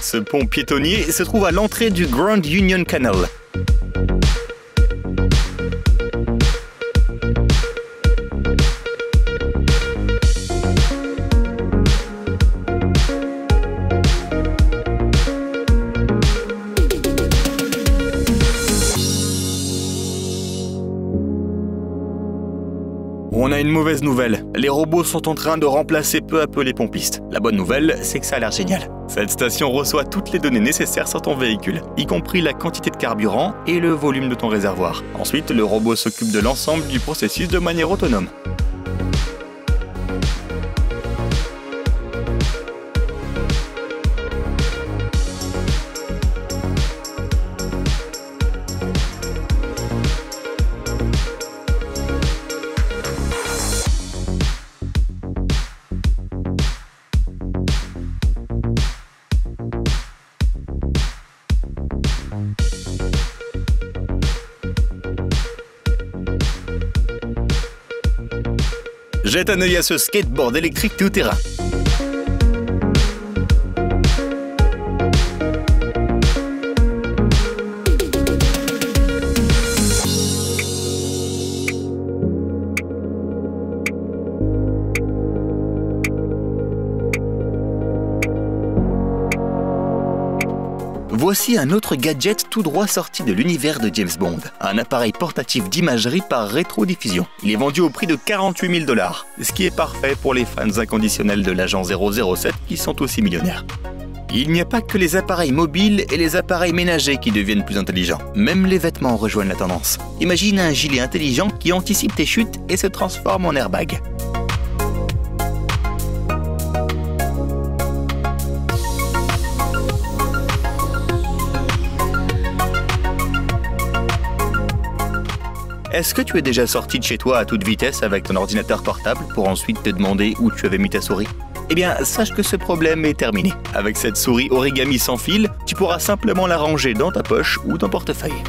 Ce pont piétonnier se trouve à l'entrée du Grand Union Canal. On a une mauvaise nouvelle, les robots sont en train de remplacer peu à peu les pompistes. La bonne nouvelle, c'est que ça a l'air génial. Cette station reçoit toutes les données nécessaires sur ton véhicule, y compris la quantité de carburant et le volume de ton réservoir. Ensuite, le robot s'occupe de l'ensemble du processus de manière autonome. Jette un œil à ce skateboard électrique tout-terrain. Voici un autre gadget tout droit sorti de l'univers de James Bond. Un appareil portatif d'imagerie par rétrodiffusion. Il est vendu au prix de 48 000 $, ce qui est parfait pour les fans inconditionnels de l'agent 007 qui sont aussi millionnaires. Il n'y a pas que les appareils mobiles et les appareils ménagers qui deviennent plus intelligents. Même les vêtements rejoignent la tendance. Imagine un gilet intelligent qui anticipe tes chutes et se transforme en airbag. Est-ce que tu es déjà sorti de chez toi à toute vitesse avec ton ordinateur portable pour ensuite te demander où tu avais mis ta souris? Eh bien, sache que ce problème est terminé. Avec cette souris origami sans fil, tu pourras simplement la ranger dans ta poche ou ton portefeuille.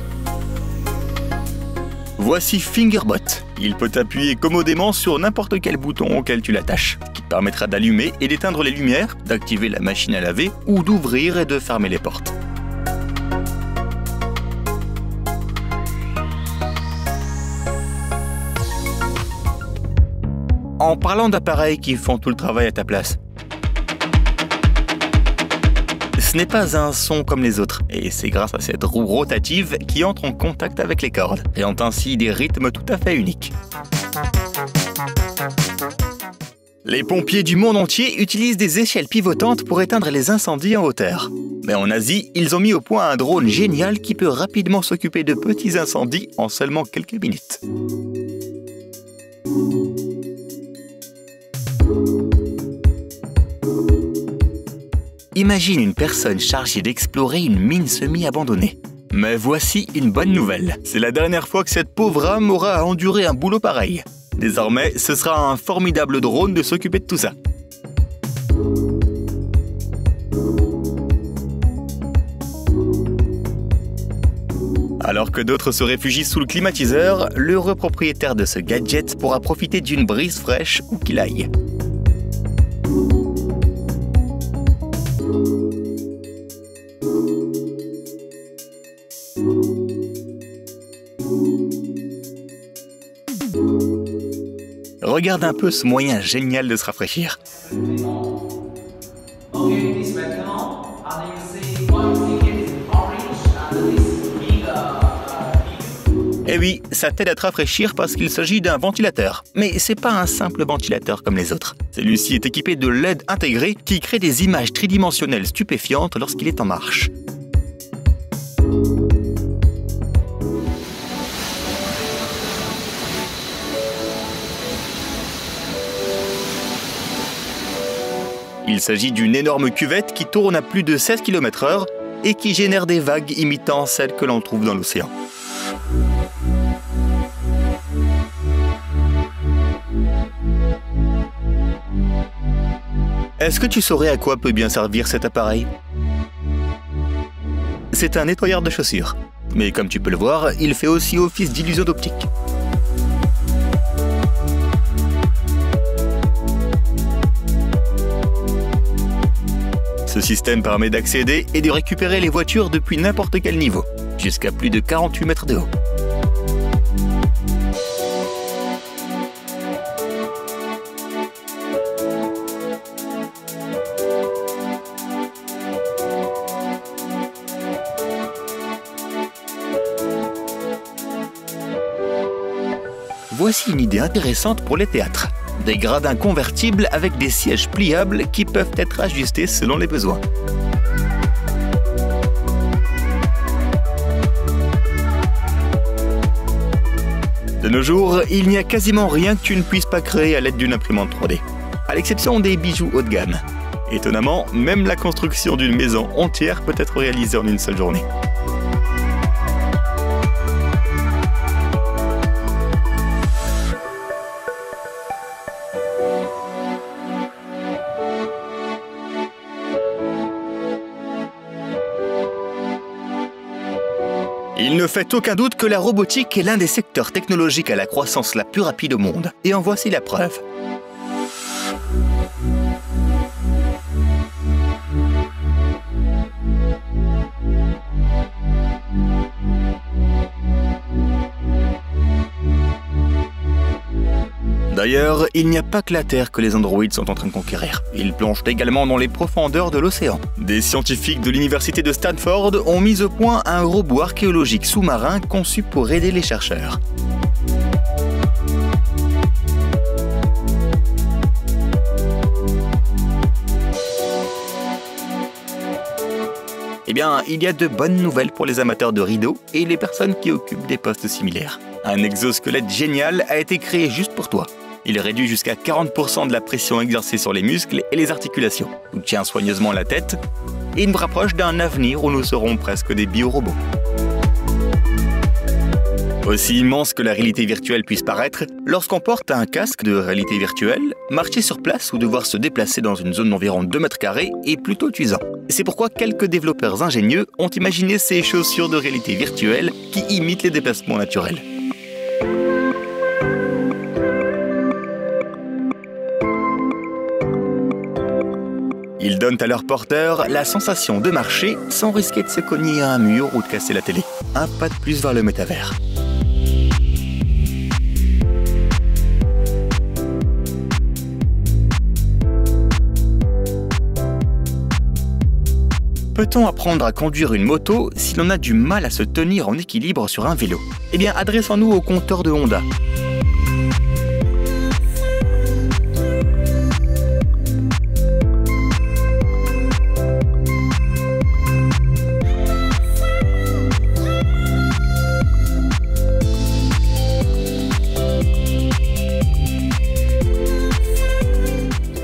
Voici Fingerbot. Il peut appuyer commodément sur n'importe quel bouton auquel tu l'attaches, ce qui te permettra d'allumer et d'éteindre les lumières, d'activer la machine à laver ou d'ouvrir et de fermer les portes. En parlant d'appareils qui font tout le travail à ta place, ce n'est pas un son comme les autres, et c'est grâce à cette roue rotative qui entre en contact avec les cordes, créant ainsi des rythmes tout à fait uniques. Les pompiers du monde entier utilisent des échelles pivotantes pour éteindre les incendies en hauteur. Mais en Asie, ils ont mis au point un drone génial qui peut rapidement s'occuper de petits incendies en seulement quelques minutes. Imagine une personne chargée d'explorer une mine semi-abandonnée. Mais voici une bonne nouvelle. C'est la dernière fois que cette pauvre âme aura à endurer un boulot pareil. Désormais, ce sera un formidable drone de s'occuper de tout ça. Alors que d'autres se réfugient sous le climatiseur, l'heureux propriétaire de ce gadget pourra profiter d'une brise fraîche où qu'il aille. Regarde un peu ce moyen génial de se rafraîchir. Eh oui, ça t'aide à te rafraîchir parce qu'il s'agit d'un ventilateur. Mais c'est pas un simple ventilateur comme les autres. Celui-ci est équipé de LED intégrés qui crée des images tridimensionnelles stupéfiantes lorsqu'il est en marche. Il s'agit d'une énorme cuvette qui tourne à plus de 16 km/h et qui génère des vagues imitant celles que l'on trouve dans l'océan. Est-ce que tu saurais à quoi peut bien servir cet appareil? C'est un nettoyeur de chaussures, mais comme tu peux le voir, il fait aussi office d'illusion d'optique. Ce système permet d'accéder et de récupérer les voitures depuis n'importe quel niveau, jusqu'à plus de 48 mètres de haut. Voici une idée intéressante pour les théâtres. Des gradins convertibles avec des sièges pliables qui peuvent être ajustés selon les besoins. De nos jours, il n'y a quasiment rien que tu ne puisses pas créer à l'aide d'une imprimante 3D, à l'exception des bijoux haut de gamme. Étonnamment, même la construction d'une maison entière peut être réalisée en une seule journée. Il ne fait aucun doute que la robotique est l'un des secteurs technologiques à la croissance la plus rapide au monde, et en voici la preuve. D'ailleurs, il n'y a pas que la Terre que les androïdes sont en train de conquérir. Ils plongent également dans les profondeurs de l'océan. Des scientifiques de l'université de Stanford ont mis au point un robot archéologique sous-marin conçu pour aider les chercheurs. Eh bien, il y a de bonnes nouvelles pour les amateurs de rideaux et les personnes qui occupent des postes similaires. Un exosquelette génial a été créé juste pour toi. Il réduit jusqu'à 40% de la pression exercée sur les muscles et les articulations, nous tient soigneusement la tête et nous rapproche d'un avenir où nous serons presque des biorobots. Aussi immense que la réalité virtuelle puisse paraître, lorsqu'on porte un casque de réalité virtuelle, marcher sur place ou devoir se déplacer dans une zone d'environ 2 mètres carrés est plutôt usant. C'est pourquoi quelques développeurs ingénieux ont imaginé ces chaussures de réalité virtuelle qui imitent les déplacements naturels. Ils donnent à leurs porteurs la sensation de marcher sans risquer de se cogner à un mur ou de casser la télé. Un pas de plus vers le métavers. Peut-on apprendre à conduire une moto si l'on a du mal à se tenir en équilibre sur un vélo? Eh bien, adressons-nous au compteur de Honda.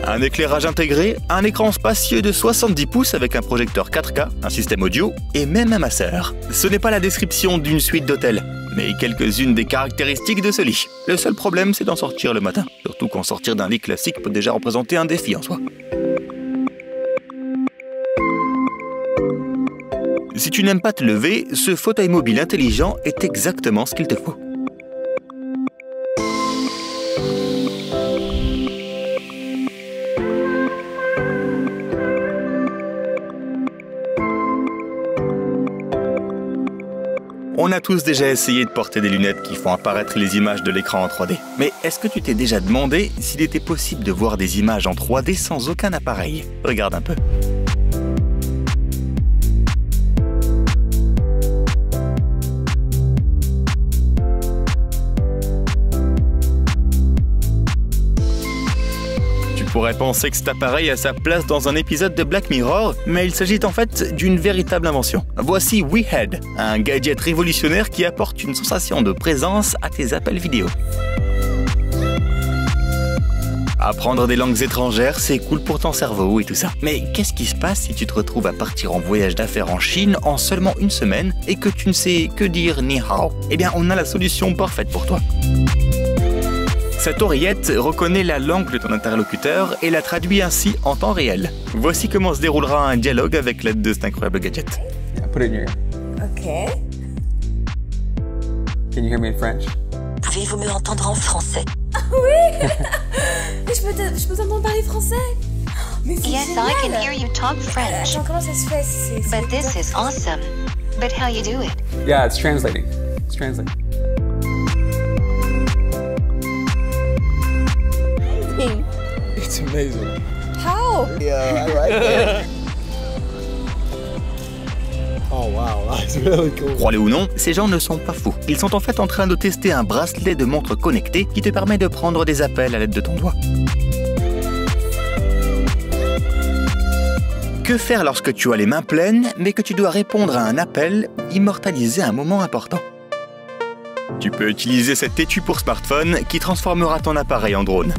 Un éclairage intégré, un écran spacieux de 70 pouces avec un projecteur 4K, un système audio et même un masseur. Ce n'est pas la description d'une suite d'hôtel, mais quelques-unes des caractéristiques de ce lit. Le seul problème, c'est d'en sortir le matin. Surtout qu'en sortir d'un lit classique peut déjà représenter un défi en soi. Si tu n'aimes pas te lever, ce fauteuil mobile intelligent est exactement ce qu'il te faut. On a tous déjà essayé de porter des lunettes qui font apparaître les images de l'écran en 3D. Mais est-ce que tu t'es déjà demandé s'il était possible de voir des images en 3D sans aucun appareil? Regarde un peu. On pourrait penser que cet appareil a sa place dans un épisode de Black Mirror, mais il s'agit en fait d'une véritable invention. Voici WeHead, un gadget révolutionnaire qui apporte une sensation de présence à tes appels vidéo. Apprendre des langues étrangères, c'est cool pour ton cerveau et tout ça. Mais qu'est-ce qui se passe si tu te retrouves à partir en voyage d'affaires en Chine en seulement une semaine et que tu ne sais que dire ni hao? Eh bien, on a la solution parfaite pour toi. Cette oreillette reconnaît la langue de ton interlocuteur et la traduit ainsi en temps réel. Voici comment se déroulera un dialogue avec l'aide de cet incroyable gadget. Yeah, put it in your ear. Ok. Can you hear me in French? Pouvez-vous me entendre en français? Oui. Je peux t'entendre parler français? Mais c'est Yes, génial. I can hear you talk French. Attends, comment ça se fait? But this is awesome. But how you do it? Yeah, it's translating. It's translating. amazing. It's amazing. How? Yeah, I like it. Oh wow, that's really cool. Crois-le ou non, ces gens ne sont pas fous. Ils sont en fait en train de tester un bracelet de montre connecté qui te permet de prendre des appels à l'aide de ton doigt. Que faire lorsque tu as les mains pleines, mais que tu dois répondre à un appel ou immortaliser un moment important? Tu peux utiliser cet étui pour smartphone qui transformera ton appareil en drone.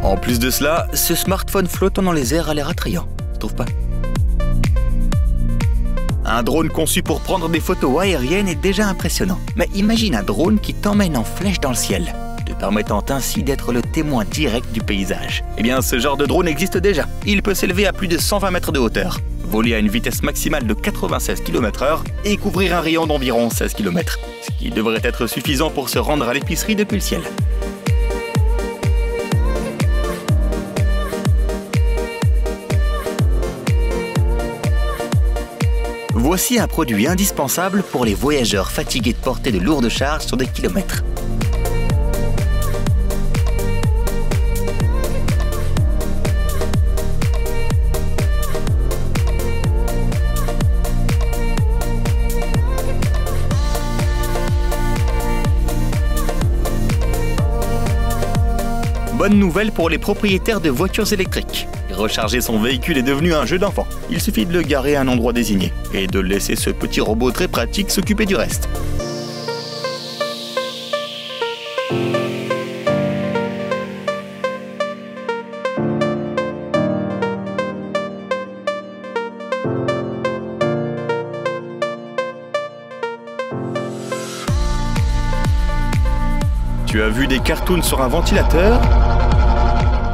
En plus de cela, ce smartphone flottant dans les airs a l'air attrayant, tu trouves pas? Un drone conçu pour prendre des photos aériennes est déjà impressionnant. Mais imagine un drone qui t'emmène en flèche dans le ciel, te permettant ainsi d'être le témoin direct du paysage. Eh bien, ce genre de drone existe déjà. Il peut s'élever à plus de 120 mètres de hauteur, voler à une vitesse maximale de 96 km/h et couvrir un rayon d'environ 16 km, ce qui devrait être suffisant pour se rendre à l'épicerie depuis le ciel. Voici un produit indispensable pour les voyageurs fatigués de porter de lourdes charges sur des kilomètres. Bonne nouvelle pour les propriétaires de voitures électriques. Recharger son véhicule est devenu un jeu d'enfant. Il suffit de le garer à un endroit désigné et de laisser ce petit robot très pratique s'occuper du reste. Tu as vu des cartoons sur un ventilateur?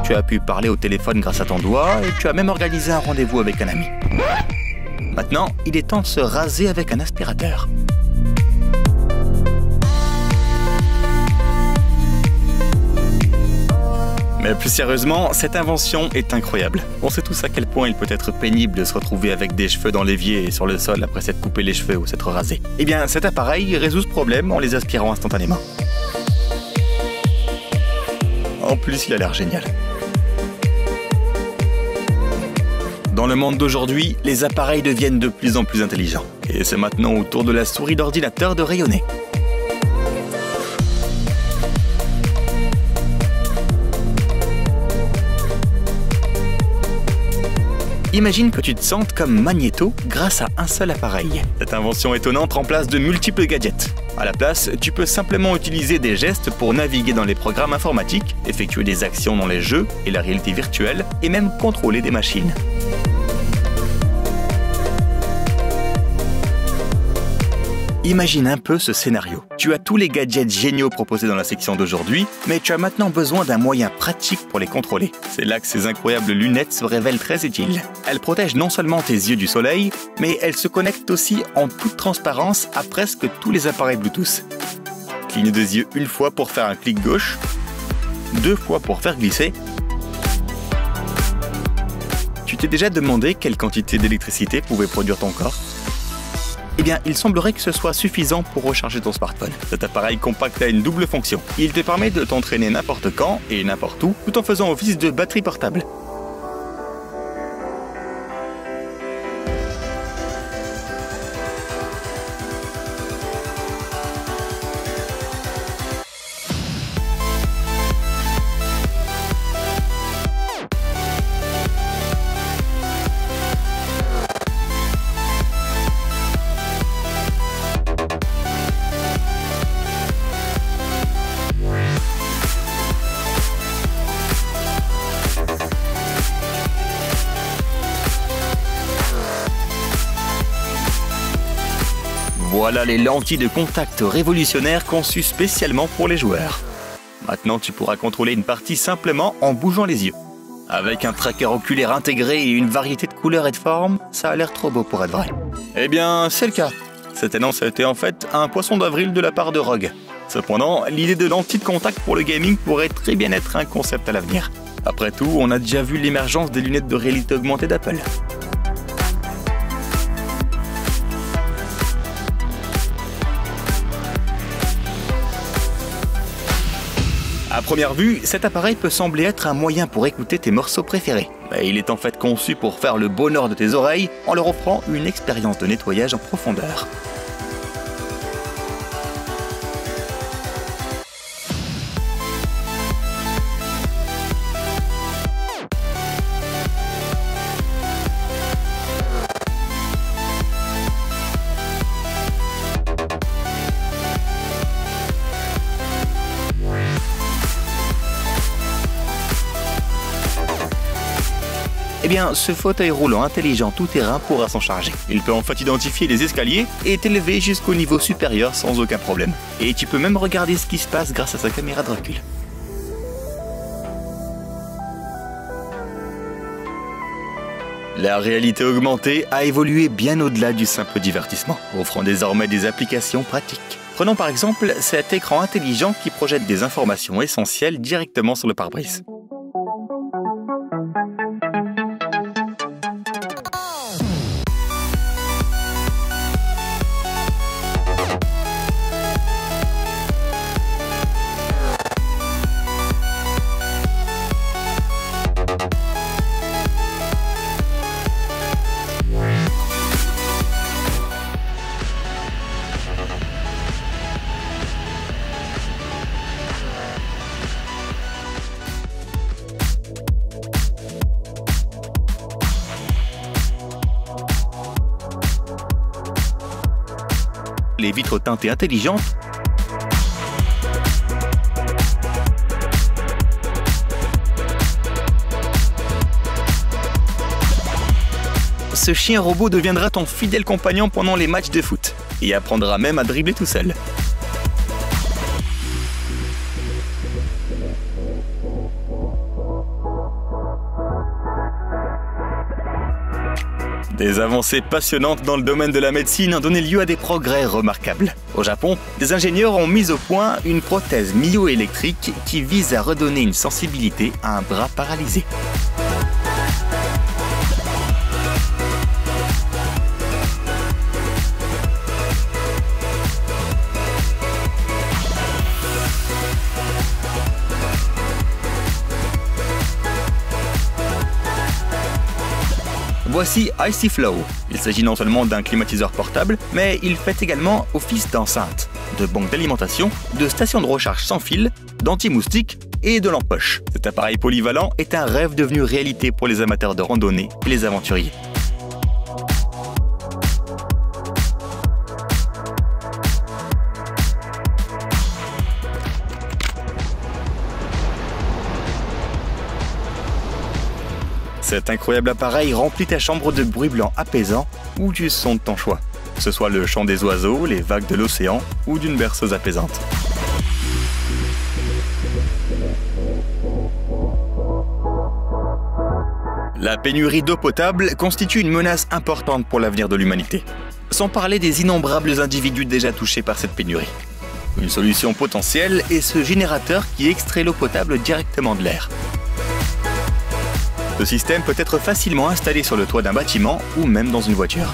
Tu as pu parler au téléphone grâce à ton doigt et tu as même organisé un rendez-vous avec un ami. Maintenant, il est temps de se raser avec un aspirateur. Mais plus sérieusement, cette invention est incroyable. On sait tous à quel point il peut être pénible de se retrouver avec des cheveux dans l'évier et sur le sol après s'être coupé les cheveux ou s'être rasé. Eh bien, cet appareil résout ce problème en les aspirant instantanément. En plus, il a l'air génial. Dans le monde d'aujourd'hui, les appareils deviennent de plus en plus intelligents. Et c'est maintenant au tour de la souris d'ordinateur de rayonner. Imagine que tu te sentes comme Magneto grâce à un seul appareil. Cette invention étonnante remplace de multiples gadgets. À la place, tu peux simplement utiliser des gestes pour naviguer dans les programmes informatiques, effectuer des actions dans les jeux et la réalité virtuelle, et même contrôler des machines. Imagine un peu ce scénario. Tu as tous les gadgets géniaux proposés dans la section d'aujourd'hui, mais tu as maintenant besoin d'un moyen pratique pour les contrôler. C'est là que ces incroyables lunettes se révèlent très utiles. Elles protègent non seulement tes yeux du soleil, mais elles se connectent aussi en toute transparence à presque tous les appareils Bluetooth. Cligne des yeux une fois pour faire un clic gauche, 2 fois pour faire glisser. Tu t'es déjà demandé quelle quantité d'électricité pouvait produire ton corps ? Eh bien, il semblerait que ce soit suffisant pour recharger ton smartphone. Cet appareil compact a une double fonction. Il te permet de t'entraîner n'importe quand et n'importe où, tout en faisant office de batterie portable. Voilà les lentilles de contact révolutionnaires conçues spécialement pour les joueurs. Maintenant, tu pourras contrôler une partie simplement en bougeant les yeux. Avec un tracker oculaire intégré et une variété de couleurs et de formes, ça a l'air trop beau pour être vrai. Eh bien, c'est le cas. Cette annonce a été en fait un poisson d'avril de la part de Rogue. Cependant, l'idée de lentilles de contact pour le gaming pourrait très bien être un concept à l'avenir. Après tout, on a déjà vu l'émergence des lunettes de réalité augmentée d'Apple. À première vue, cet appareil peut sembler être un moyen pour écouter tes morceaux préférés. Mais il est en fait conçu pour faire le bonheur de tes oreilles en leur offrant une expérience de nettoyage en profondeur. Eh bien, ce fauteuil roulant intelligent tout-terrain pourra s'en charger. Il peut en fait identifier les escaliers et t'élever jusqu'au niveau supérieur sans aucun problème. Et tu peux même regarder ce qui se passe grâce à sa caméra de recul. La réalité augmentée a évolué bien au-delà du simple divertissement, offrant désormais des applications pratiques. Prenons par exemple cet écran intelligent qui projette des informations essentielles directement sur le pare-brise. Les vitres teintées intelligentes, ce chien robot deviendra ton fidèle compagnon pendant les matchs de foot et apprendra même à dribbler tout seul. Des avancées passionnantes dans le domaine de la médecine ont donné lieu à des progrès remarquables. Au Japon, des ingénieurs ont mis au point une prothèse myoélectrique qui vise à redonner une sensibilité à un bras paralysé. Voici Icy Flow. Il s'agit non seulement d'un climatiseur portable, mais il fait également office d'enceinte, de banque d'alimentation, de station de recharge sans fil, d'anti-moustique et de lampe poche. Cet appareil polyvalent est un rêve devenu réalité pour les amateurs de randonnée et les aventuriers. Cet incroyable appareil remplit ta chambre de bruits blancs apaisants ou du son de ton choix, que ce soit le chant des oiseaux, les vagues de l'océan ou d'une berceuse apaisante. La pénurie d'eau potable constitue une menace importante pour l'avenir de l'humanité, sans parler des innombrables individus déjà touchés par cette pénurie. Une solution potentielle est ce générateur qui extrait l'eau potable directement de l'air. Ce système peut être facilement installé sur le toit d'un bâtiment ou même dans une voiture.